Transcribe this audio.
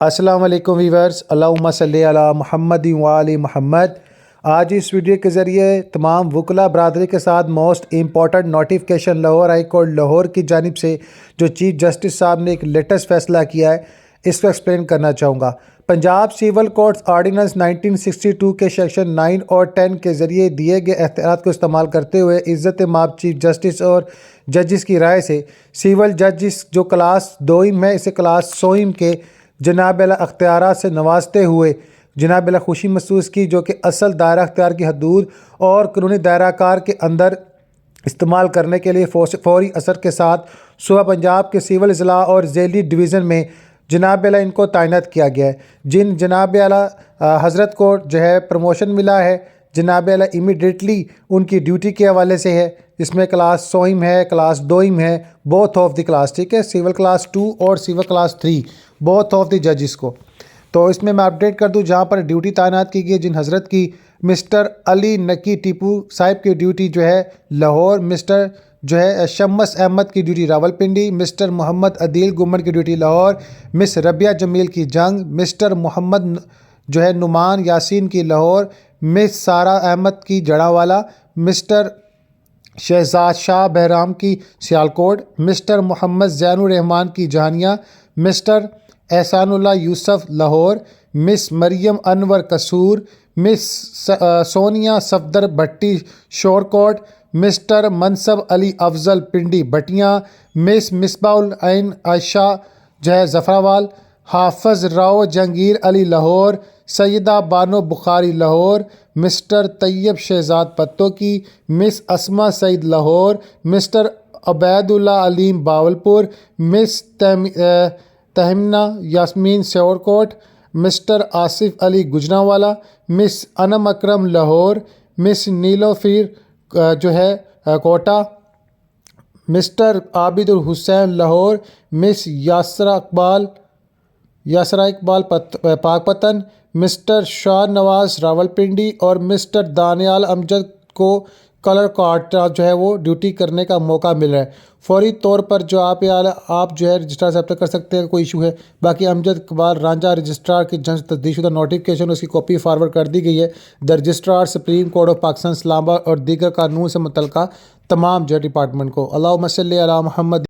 السلام علیکم ویورز، اللہم صلی علی محمد و آل محمد۔ آج اس ویڈیو کے ذریعے تمام وکلاء برادری کے ساتھ most important notification Lahore high court Lahore کی جانب سے جو چیف جسٹس صاحب نے ایک لیٹسٹ فیصلہ کیا ہے اس کو ایکسپلین کرنا چاہوں گا۔ پنجاب سول کوڈز آرڈیننس 1962 کے سیکشن 9 اور 10 کے ذریعے دیے گئے اختیارات کو استعمال کرتے ہوئے عزت مآب چیف جسٹس اور ججز کی رائے سے سول ججز جو کلاس دوئم ہے اسے کلاس سوئم کے جناب اعلیٰ اختیارات سے نوازتے ہوئے جناب اعلیٰ خوشی محسوس کی، جو کہ اصل دائرہ اختیار کی حدود اور قانونی دائرہ کار کے اندر استعمال کرنے کے لیے فوری اثر کے ساتھ صوبہ پنجاب کے سول اضلاع اور ذیلی ڈویژن میں جناب اعلیٰ ان کو تعینات کیا گیا ہے۔ جن جناب اعلیٰ حضرت کو جو ہے پروموشن ملا ہے، جناب اعلیٰ امیڈیٹلی ان کی ڈیوٹی کے حوالے سے ہے، جس میں کلاس سوئم ہے، کلاس دوئم ہے، بوتھ آف دی کلاس، ٹھیک ہے، سول کلاس 2 اور civil class 3 both of the ججز کو۔ تو اس میں اپڈیٹ کر دوں جہاں پر ڈیوٹی تعینات کی گئی جن حضرت کی مسٹر علی نکی ٹیپو صاحب کی ڈیوٹی جو ہے لاہور، مسٹر جو ہے شمس احمد کی ڈیوٹی راولپنڈی، مسٹر محمد عدیل گمن کی ڈیوٹی لاہور، مس ربیہ جمیل کی جنگ، مسٹر محمد جو ہے نعمان یاسین کی لاہور، مس سارہ احمد کی جڑاوالا، مسٹر شہزاد شاہ بہرام کی سیالکوٹ، مسٹر محمد زین الرحمان کی جہانیہ، مسٹر احسان اللہ یوسف لاہور، مس مریم انور قصور، مس سونیا صفدر بھٹی شورکوٹ، مسٹر منصب علی افضل پنڈی بٹیاں، مس مصباح العین عائشہ جو ہے ظفرآباد، حافظ راؤ جہانگیر علی لاہور، سیدہ بانو بخاری لاہور، مسٹر طیب شہزاد پتو کی، مس اسما سعید لاہور، مسٹر عبید اللہ علیم باولپور، مس تہمنا یاسمین سیورکوٹ، مسٹر آصف علی گجرانوالا، مس انم اکرم لاہور، مس نیلوفر جو ہے کوٹا، مسٹر عابد الحسین لاہور، مس یاسرہ اقبال پاک پتن، مسٹر شاہ نواز راولپنڈی اور مسٹر دانیال امجد کو کلر کارڈ جو ہے وہ ڈیوٹی کرنے کا موقع مل رہا ہے۔ فوری طور پر جو آپ جو ہے رجسٹرار سے رابطہ کر سکتے ہیں، کوئی ایشو ہے۔ باقی امجد اقبال رانجھا رجسٹرار کی جنگ تصدیق شدہ نوٹیفکیشن اس کی کاپی فارورڈ کر دی گئی ہے۔ The registrar supreme court of Pakistan Islamabad اور دیگر قانون سے متعلقہ تمام جو ڈپارٹمنٹ کو۔ اللہم صلی علی محمد۔